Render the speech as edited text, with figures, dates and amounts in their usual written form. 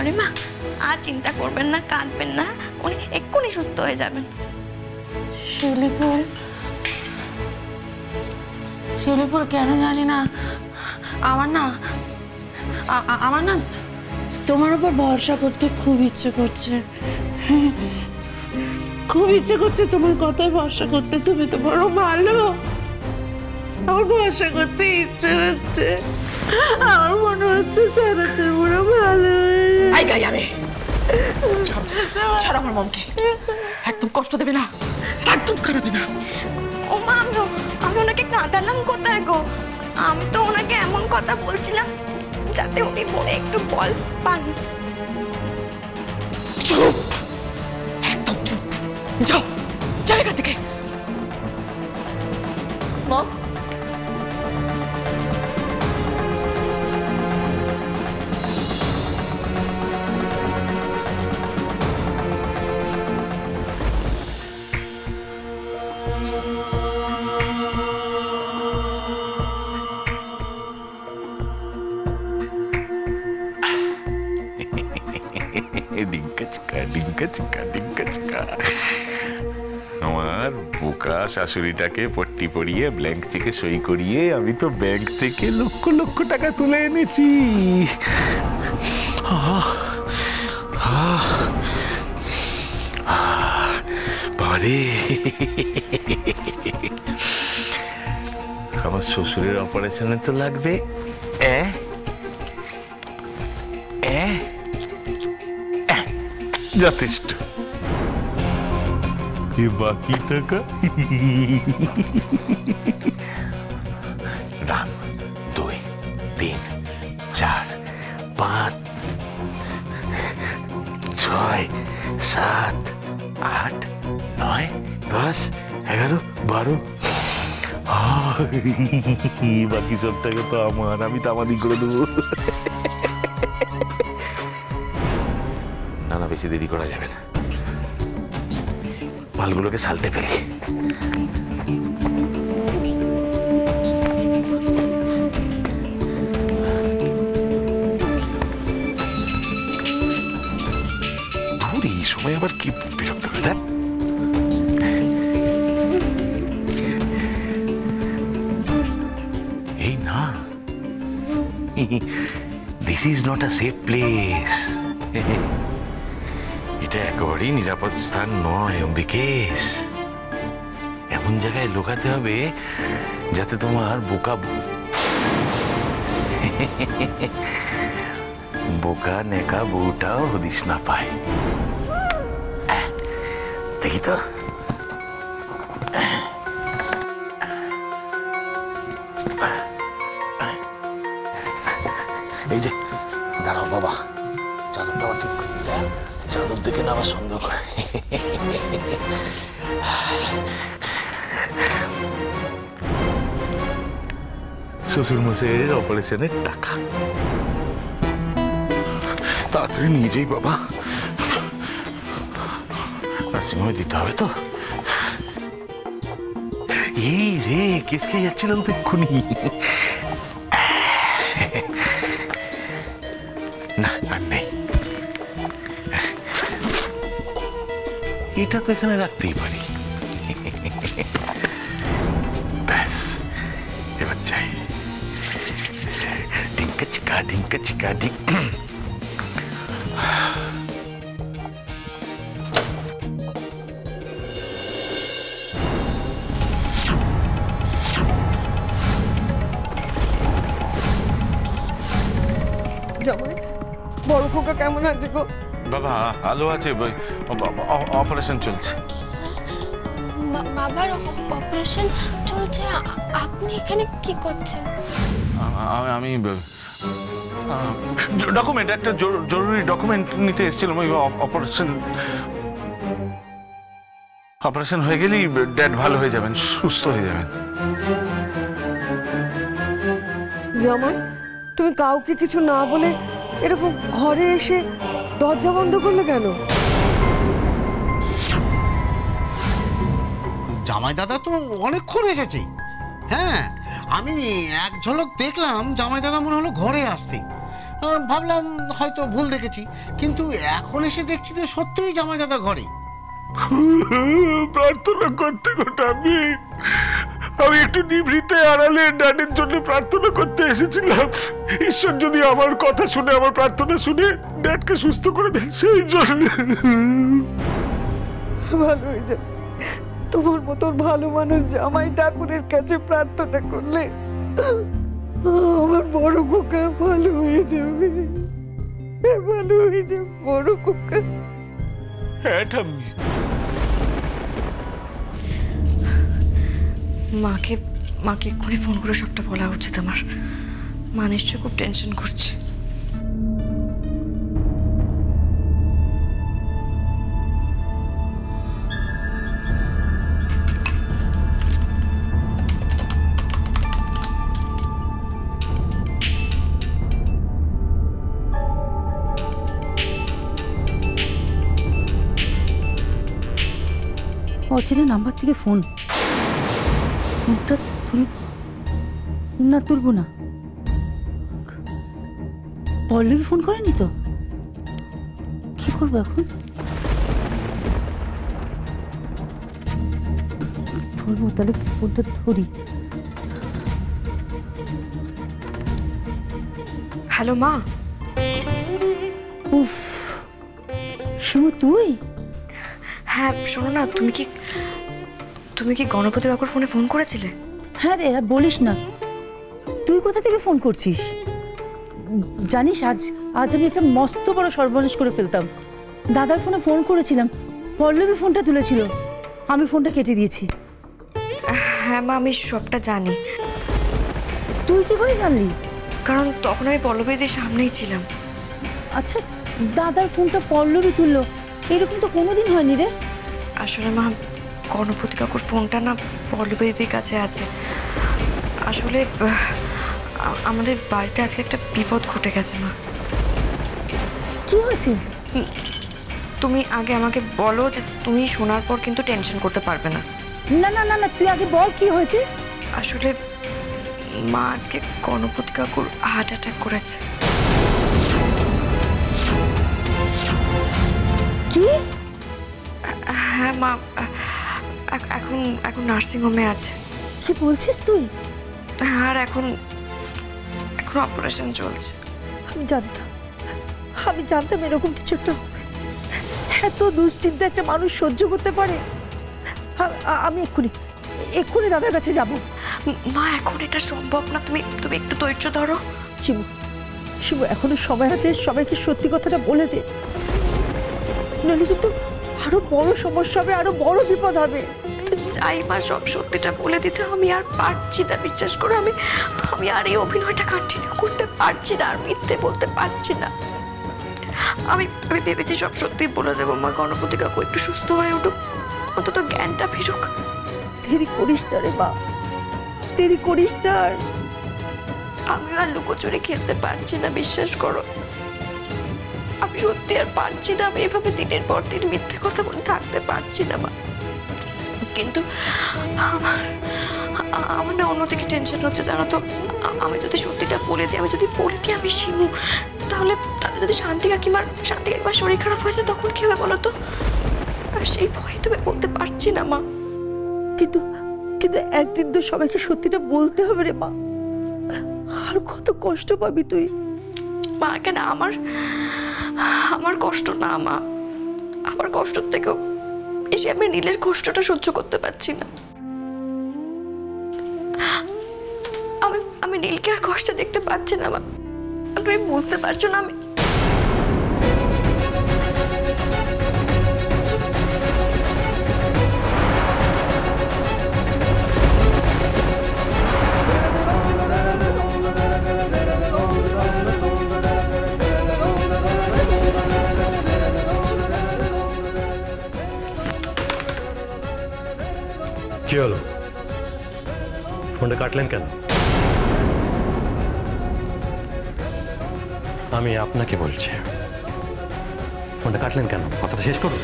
ঘরে মা, আর চিন্তা করবেন না, কাঁদবেন না, উনি এক্ষুনি সুস্থ হয়ে যাবেন। শিউলিপুর কেন জানি না আমার না তোমার উপর ভরসা করতে খুব ইচ্ছে করছে, খুব ইচ্ছে করছে তোমার কথায় ভরসা করতে। তুমি তো বড় ভালো, আমার ভরসা করতে ইচ্ছে হচ্ছে। আমার মনে হচ্ছে চারাচের বড় ভালো। ছাড় আমার মমকে, একদম কষ্ট দেবে না, একদম খারাপে না। ও মা, আমি ওনাকে কাঁদালাম কোথায় গো? আমি তো ওনাকে এমন কথা বলছিলাম যাতে উনি মনে একটু বল পান। চুপ, একদম চুপ। যাও যাও এখান থেকে। মম, আমার বোকা শাশুড়িটাকে পট্টি পরিয়ে ব্ল্যাঙ্ক চেকে সই করিয়ে আমি তো ব্যাংক থেকে লক্ষ লক্ষ টাকা তুলে এনেছি। বারে আমার শ্বশুরের অপারেশনে তো লাগবে যথেষ্ট। বাকি টাকা 2, 3, 4, 5, 6, 7, 8, 9, 10, 11, 12। বাকি সব টাকা তো আমার, আমি তামাদি করে দেবো। না, বেশি দেরি করা যাবে না, মালগুলোকে সালটে ফেলি। এই সময় আবার কি বিরক্ত হবে? দেখ এই না, this is not a safe place. এটা একেবারেই নিরাপদ স্থান নয় অম্বিকেশ। এমন জায়গায় লুকাতে হবে যাতে তোমার বোকা নেকা বউটাও হদিস না পায়। দেখি তো, এই যে দাঁড়াও বাবা, চাদরটা ঠিক করে দেন, চাদর দেখে না আবার সন্দেহ করে। শ্বশুর মশাইয়ের অপারেশনের টাকা তাড়াতাড়ি নিয়ে যাই বাবা, নার্সিংহোমে দিতে হবে তো। এই রে, কেস খেয়ে যাচ্ছিলাম তো এক্ষুনি। না আর নেই, এটা তো এখানে রাখতেই পারি। ব্যাস, এবার যাই। ডিঙ্কা চিকা ডিঙ্কা চিকা ডিঙ্ক। জামাই, বড় খোকা কেমন আছে গো? বাবা আলো আছে, অপারেশন চলছে। বাবার অপারেশন চলছে, আপনি এখানে কি করছেন? আমি ডকুমেন্ট, একটা জরুরি ডকুমেন্ট নিতে এসেছিলাম। ওই অপারেশন হয়ে গেলেই ড্যাড ভালো হয়ে যাবেন, সুস্থ হয়ে যাবেন। জামাই, তুমি কাউকে কিছু না বলে এরকম ঘরে এসে দরজা বন্ধ করলে কেন? জামাই দাদা তো অনেকক্ষণ এসেছে। হ্যাঁ, আমি এক ঝলক দেখলাম জামাই দাদা মনে হলো ঘরে আসতে। ভাবলাম হয়তো ভুল দেখেছি, কিন্তু এখন এসে দেখছি তো সত্যিই জামাইদাদা ঘরে। প্রার্থনা করতে গোটা আমি একটু নিভৃতে আড়ালে ড্যাডের জন্য প্রার্থনা করতে এসেছিলাম। ঈশ্বর যদি আমার কথা শুনে, আমার প্রার্থনা শুনে ড্যাডকে সুস্থ করে দেন, সেই জন্য। ভালো হয়ে যাবে। তোমার মতো ভালো মানুষ জামাই ঠাকুরের কাছে প্রার্থনা করলে আমার বড় খোকা ভালো হয়ে যাবে, ভালো হয়ে যাবে বড় খোকা। হ্যাঁ ঠাম্মি। মাকে এক্ষুনি ফোন করে সবটা বলা উচিত আমার। মা নিশ্চয়ই খুব টেনশন করছে। অচেনা নাম্বার থেকে ফোনটা তুলবো না। পল্লবী ফোন করেনি তো? কি করবো এখন? ধরবো, তাহলে ফোনটা ধরি। হ্যালো মা। উফ, শিমু তুই? হ্যাঁ শোনো না, তুমি কি গণপতি কাকুর ফোনে ফোন করেছিলে? হ্যাঁ রে, আর বলিস না। তুই কোথা থেকে ফোন করছিস? জানিস আজ আমি একটা মস্ত বড় সর্বনাশ করে ফেলতাম। দাদার ফোনে ফোন করেছিলাম, পল্লবী ফোনটা তুলেছিল, আমি ফোনটা কেটে দিয়েছি। হ্যাঁ মা, আমি সবটা জানি। তুই কি করে জানলি? কারণ তখন আমি পল্লবীদের সামনেই ছিলাম। আচ্ছা, দাদার ফোনটা পল্লবী তুললো, এরকম তো কোনোদিন হয়নি রে। আসলে মা, গণপতি কাকুর ফোনটা না পল্লবীদের কাছে আছে। আসলে আমাদের বাড়িতে আজকে একটা বিপদ ঘটে গেছে মা। কি হয়েছে? তুমি আগে আমাকে বলো, যে তুমি শোনার পর কিন্তু টেনশন করতে পারবে না। না না না না, তুই আগে বল কি হয়েছে। আসলে মা আজকে গণপতি কাকুর হার্ট অ্যাটাক করেছে। কি? হ্যাঁ মা, এখন নার্সিংহোমে আছে। কি বলছিস তুই? আর এখন অপারেশন চলছে। আমি জানতাম এরকম কিছু একটা হবে। এত দুশ্চিন্তা একটা মানুষ সহ্য করতে পারে? আমি এক্ষুনি দাদার কাছে যাব। মা এখন এটা সম্ভব না, তুমি একটু ধৈর্য ধরো। শিবু এখনো সময় আছে, সবাইকে সত্যি কথাটা বলে দে, নইলে কিন্তু আরো বড় সমস্যা হবে, আরো বড় বিপদ হবে। চাই মা সব সত্যিটা বলে দিতে, আমি আর পারছি না, বিশ্বাস করো। আমি আর এই অভিনয়টা কন্টিনিউ করতে পারছি না, আর মিথ্যে বলতে পারছি না। আমি ভেবেছি সব সত্যি বলে দেবো মা। গণপতি কাকু একটু সুস্থ হয়ে উঠুক, অন্তত জ্ঞানটা ফিরুক। দেরি করিস না রে মা, দেরি করিস না। আমি আর লুকোচুরি খেলতে পারছি না, বিশ্বাস করো। আমি সত্যি আর পারছি না। আমি এভাবে দিনের পর দিন মিথ্যে কথা বলে থাকতে পারছি না মা। কিন্তু আমার না অন্যদিকে টেনশন হচ্ছে, জানো তো। আমি যদি সত্যিটা বলে দিই, আমি শিমু, তাহলে যদি শান্তি কাকিমার শরীর খারাপ হয়েছে, তখন কি হবে বলো তো? আর সেই ভয়ে তুমি বলতে পারছি না মা। কিন্তু একদিন তো সবাইকে সত্যিটা বলতে হবে রে মা। আর কত কষ্ট পাবি তুই মা। কেন আমার কষ্ট না মা, আমার কষ্ট থেকেও এসে আমি নীলের কষ্টটা সহ্য করতে পারছি না। আমি নীলকে আর কষ্ট দেখতে পাচ্ছি না মা। তুমি বুঝতে পারছো না। কি হলো? ফোনটা কাটলেন কেন? আমি আপনাকে বলছি, ফোনটা কাটলেন কেন? কথাটা শেষ করুন।